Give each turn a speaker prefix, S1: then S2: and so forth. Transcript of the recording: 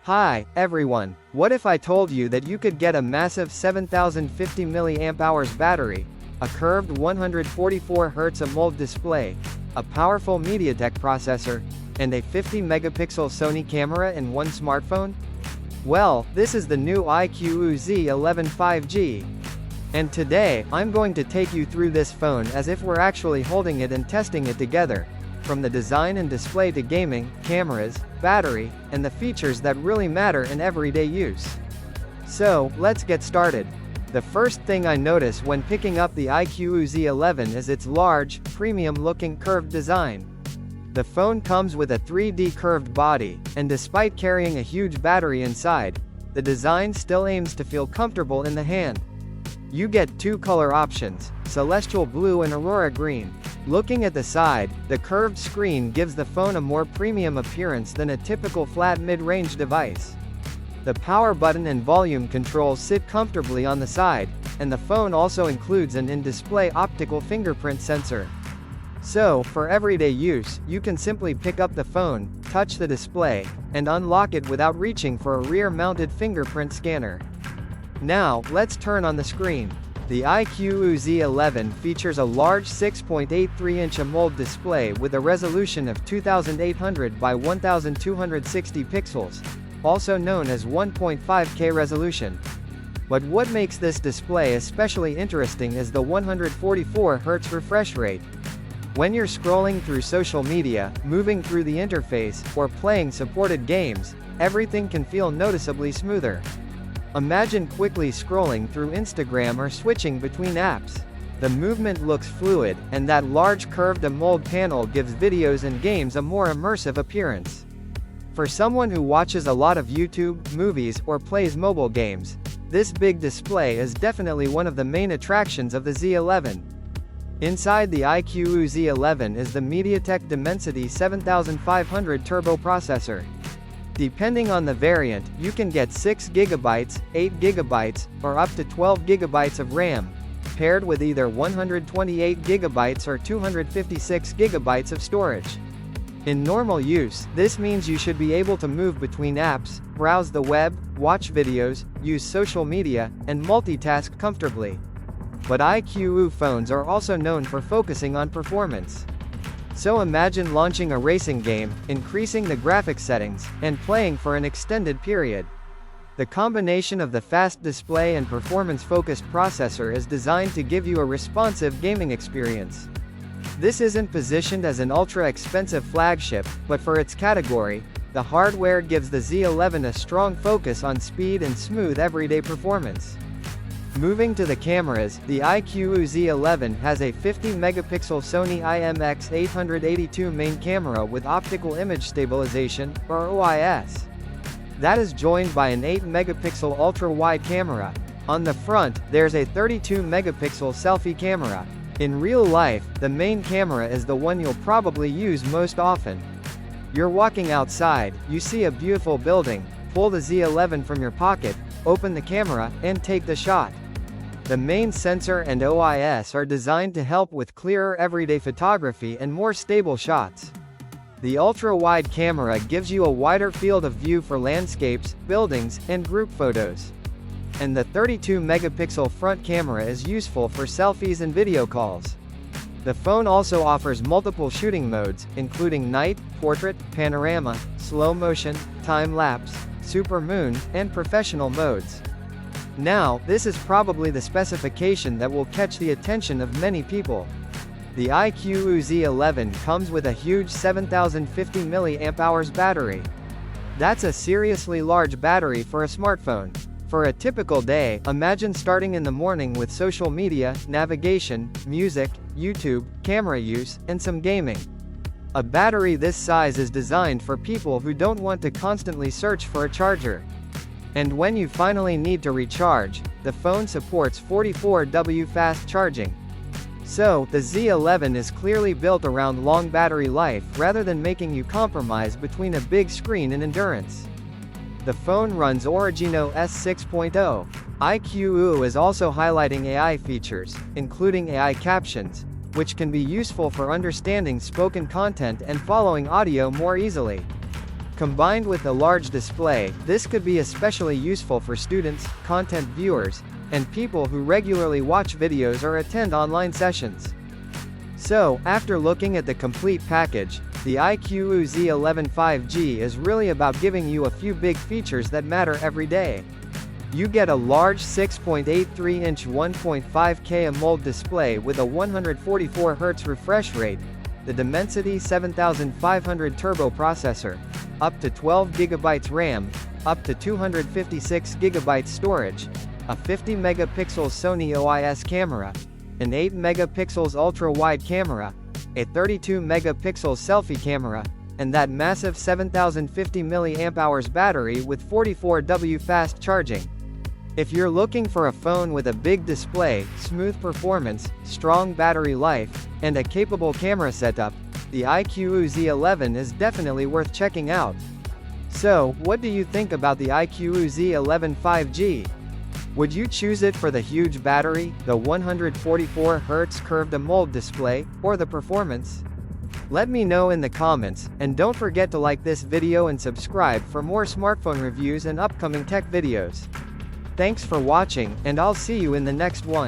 S1: Hi, everyone. What if I told you that you could get a massive 7050 mAh battery, a curved 144 Hz AMOLED display, a powerful MediaTek processor, and a 50-megapixel Sony camera in one smartphone? Well, this is the new iQOO Z11 5G. And today, I'm going to take you through this phone as if we're actually holding it and testing it together. From the design and display to gaming, cameras, battery, and the features that really matter in everyday use. So, let's get started. The first thing I notice when picking up the iQOO Z11 is its large, premium-looking curved design. The phone comes with a 3D curved body, and despite carrying a huge battery inside, the design still aims to feel comfortable in the hand. You get two color options, celestial blue and aurora green. Looking at the side, the curved screen gives the phone a more premium appearance than a typical flat mid-range device. The power button and volume controls sit comfortably on the side, and the phone also includes an in-display optical fingerprint sensor. So, for everyday use, you can simply pick up the phone, touch the display, and unlock it without reaching for a rear-mounted fingerprint scanner. Now, let's turn on the screen. The iQOO Z11 features a large 6.83-inch AMOLED display with a resolution of 2800 by 1260 pixels, also known as 1.5K resolution. But what makes this display especially interesting is the 144 Hz refresh rate. When you're scrolling through social media, moving through the interface, or playing supported games, everything can feel noticeably smoother. Imagine quickly scrolling through Instagram or switching between apps. The movement looks fluid, and that large curved AMOLED panel gives videos and games a more immersive appearance. For someone who watches a lot of YouTube, movies, or plays mobile games, this big display is definitely one of the main attractions of the Z11. Inside the iQOO Z11 is the MediaTek Dimensity 7500 turbo processor. Depending on the variant, you can get 6GB, 8GB, or up to 12GB of RAM, paired with either 128GB or 256GB of storage. In normal use, this means you should be able to move between apps, browse the web, watch videos, use social media, and multitask comfortably. But iQOO phones are also known for focusing on performance. So imagine launching a racing game, increasing the graphics settings, and playing for an extended period. The combination of the fast display and performance-focused processor is designed to give you a responsive gaming experience. This isn't positioned as an ultra-expensive flagship, but for its category, the hardware gives the Z11 a strong focus on speed and smooth everyday performance. Moving to the cameras, the iQOO Z11 has a 50-megapixel Sony IMX882 main camera with optical image stabilization, or OIS. That is joined by an 8-megapixel ultra-wide camera. On the front, there's a 32-megapixel selfie camera. In real life, the main camera is the one you'll probably use most often. You're walking outside, you see a beautiful building, pull the Z11 from your pocket, open the camera, and take the shot. The main sensor and OIS are designed to help with clearer everyday photography and more stable shots. The ultra-wide camera gives you a wider field of view for landscapes, buildings, and group photos. And the 32-megapixel front camera is useful for selfies and video calls. The phone also offers multiple shooting modes, including night, portrait, panorama, slow motion, time-lapse, super moon, and professional modes. Now, this is probably the specification that will catch the attention of many people. The iQOO Z11 comes with a huge 7050 mAh battery. That's a seriously large battery for a smartphone. For a typical day, imagine starting in the morning with social media, navigation, music, YouTube, camera use, and some gaming. A battery this size is designed for people who don't want to constantly search for a charger. And when you finally need to recharge, the phone supports 44W fast charging. So, the Z11 is clearly built around long battery life rather than making you compromise between a big screen and endurance. The phone runs Origino S6.0. iQOO is also highlighting AI features, including AI captions, which can be useful for understanding spoken content and following audio more easily. Combined with a large display, this could be especially useful for students, content viewers, and people who regularly watch videos or attend online sessions. So, after looking at the complete package, the iQOO Z11 5G is really about giving you a few big features that matter every day. You get a large 6.83-inch 1.5K AMOLED display with a 144 Hz refresh rate, the Dimensity 7500 turbo processor, up to 12 GB RAM, up to 256 GB storage, a 50 megapixel Sony OIS camera, an 8 megapixels ultra-wide camera, a 32 megapixel selfie camera, and that massive 7050 mAh battery with 44W fast charging. If you're looking for a phone with a big display, smooth performance, strong battery life, and a capable camera setup, the iQOO Z11 is definitely worth checking out. So, what do you think about the iQOO Z11 5G? Would you choose it for the huge battery, the 144 Hz curved AMOLED display, or the performance? Let me know in the comments, and don't forget to like this video and subscribe for more smartphone reviews and upcoming tech videos. Thanks for watching, and I'll see you in the next one.